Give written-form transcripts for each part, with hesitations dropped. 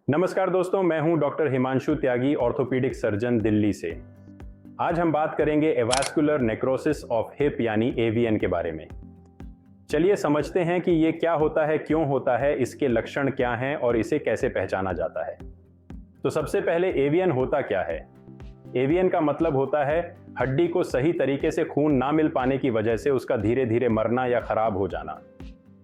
नमस्कार दोस्तों, मैं हूं डॉक्टर हिमांशु त्यागी, ऑर्थोपीडिक सर्जन दिल्ली से। आज हम बात करेंगे एवास्कुलर नेक्रोसिस ऑफ हिप यानी एवीएन के बारे में। चलिए समझते हैं कि ये क्या होता है, क्यों होता है, इसके लक्षण क्या हैं और इसे कैसे पहचाना जाता है। तो सबसे पहले एवीएन होता क्या है। एवीएन का मतलब होता है हड्डी को सही तरीके से खून ना मिल पाने की वजह से उसका धीरे धीरे मरना या खराब हो जाना।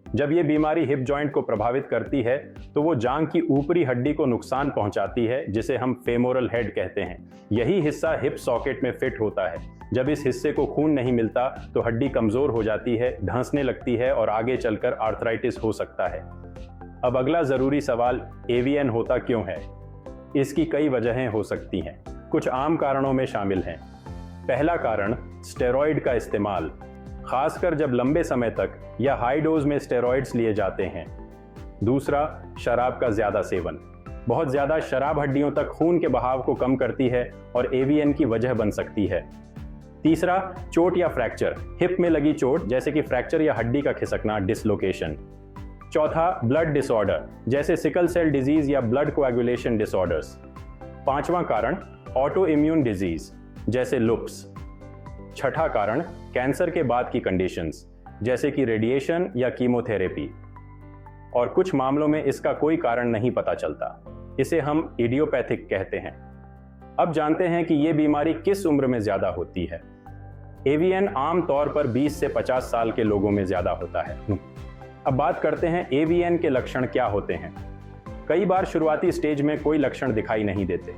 जब ये बीमारी हिप जॉइंट को प्रभावित करती है तो वो जांघ की ऊपरी हड्डी को नुकसान पहुंचाती है, जिसे हम फेमोरल हेड कहते हैं। यही हिस्सा हिप सॉकेट में फिट होता है। जब इस हिस्से को खून नहीं मिलता तो हड्डी कमजोर हो जाती है, ढंसने लगती है और आगे चलकर आर्थराइटिस हो सकता है। अब अगला जरूरी सवाल, एवीएन होता क्यों है। इसकी कई वजहें हो सकती हैं, कुछ आम कारणों में शामिल हैं। पहला कारण स्टेरॉइड का इस्तेमाल, खासकर जब लंबे समय तक या हाई डोज में स्टेरॉइड्स लिए जाते हैं। दूसरा, शराब का ज्यादा सेवन। बहुत ज्यादा शराब हड्डियों तक खून के बहाव को कम करती है और एवीएन की वजह बन सकती है। तीसरा, चोट या फ्रैक्चर, हिप में लगी चोट जैसे कि फ्रैक्चर या हड्डी का खिसकना, डिसलोकेशन। चौथा, ब्लड डिसऑर्डर जैसे सिकल सेल डिजीज या ब्लड कोएगुलेशन डिसऑर्डर्स। पांचवां कारण, ऑटो इम्यून डिजीज जैसे लुप्स। छठा कारण, कैंसर के बाद की कंडीशंस जैसे कि रेडिएशन या कीमोथेरेपी। और कुछ मामलों में इसका कोई कारण नहीं पता चलता, इसे हम इडियोपैथिक कहते हैं। अब जानते हैं कि ये बीमारी किस उम्र में ज्यादा होती है। एवीएन आम तौर पर 20 से 50 साल के लोगों में ज्यादा होता है। अब बात करते हैं एवीएन के लक्षण क्या होते हैं। कई बार शुरुआती स्टेज में कोई लक्षण दिखाई नहीं देते,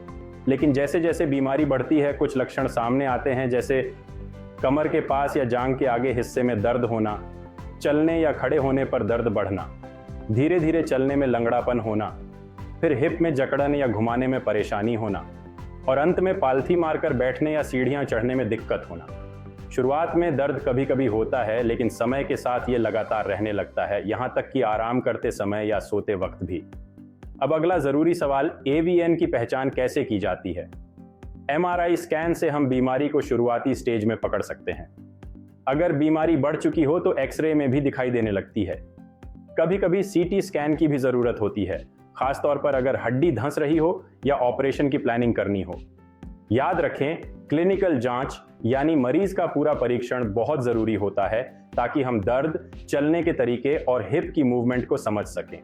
लेकिन जैसे जैसे बीमारी बढ़ती है कुछ लक्षण सामने आते हैं, जैसे कमर के पास या जांघ के आगे हिस्से में दर्द होना, चलने या खड़े होने पर दर्द बढ़ना, धीरे धीरे चलने में लंगड़ापन होना, फिर हिप में जकड़न या घुमाने में परेशानी होना और अंत में पालथी मारकर बैठने या सीढ़ियां चढ़ने में दिक्कत होना। शुरुआत में दर्द कभी कभी होता है, लेकिन समय के साथ ये लगातार रहने लगता है, यहाँ तक कि आराम करते समय या सोते वक्त भी। अब अगला जरूरी सवाल, एवीएन की पहचान कैसे की जाती है। एमआरआई स्कैन से हम बीमारी को शुरुआती स्टेज में पकड़ सकते हैं। अगर बीमारी बढ़ चुकी हो तो एक्सरे में भी दिखाई देने लगती है। कभी कभी सीटी स्कैन की भी जरूरत होती है, खासतौर पर अगर हड्डी धंस रही हो या ऑपरेशन की प्लानिंग करनी हो। याद रखें, क्लिनिकल जांच यानी मरीज का पूरा परीक्षण बहुत जरूरी होता है ताकि हम दर्द, चलने के तरीके और हिप की मूवमेंट को समझ सकें।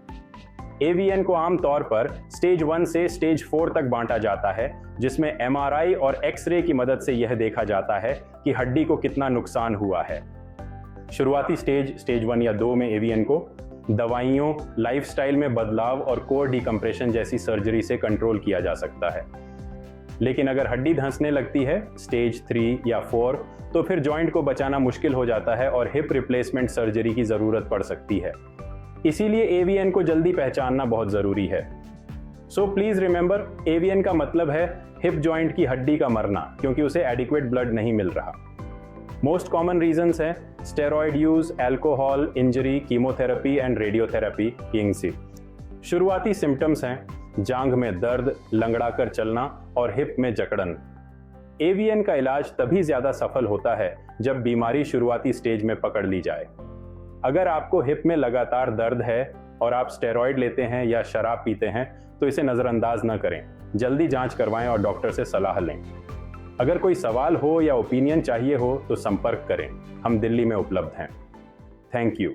एवीएन को आमतौर पर स्टेज 1 से स्टेज 4 तक बांटा जाता है, जिसमें एमआरआई और एक्सरे की मदद से यह देखा जाता है कि हड्डी को कितना नुकसान हुआ है। शुरुआती स्टेज 1 या 2 में एवीएन को दवाइयों, लाइफस्टाइल में बदलाव और कोर डिकम्प्रेशन जैसी सर्जरी से कंट्रोल किया जा सकता है। लेकिन अगर हड्डी धंसने लगती है स्टेज 3 या 4 तो फिर जॉइंट को बचाना मुश्किल हो जाता है और हिप रिप्लेसमेंट सर्जरी की जरूरत पड़ सकती है। इसीलिए एवीएन को जल्दी पहचानना बहुत जरूरी है। सो प्लीज रिमेंबर, एवीएन का मतलब है हिप जॉइंट की हड्डी का मरना, क्योंकि उसे एडिक्वेट ब्लड नहीं मिल रहा। मोस्ट कॉमन रीजंस हैं steroid use, alcohol, injury, chemotherapy and radiotherapy, किंगसी। शुरुआती सिम्टम्स हैं जांघ में दर्द, लंगड़ाकर चलना और हिप में जकड़न। एवीएन का इलाज तभी ज्यादा सफल होता है जब बीमारी शुरुआती स्टेज में पकड़ ली जाए। अगर आपको हिप में लगातार दर्द है और आप स्टेरॉइड लेते हैं या शराब पीते हैं तो इसे नज़रअंदाज न करें, जल्दी जांच करवाएं और डॉक्टर से सलाह लें। अगर कोई सवाल हो या ओपिनियन चाहिए हो तो संपर्क करें, हम दिल्ली में उपलब्ध हैं। Thank you.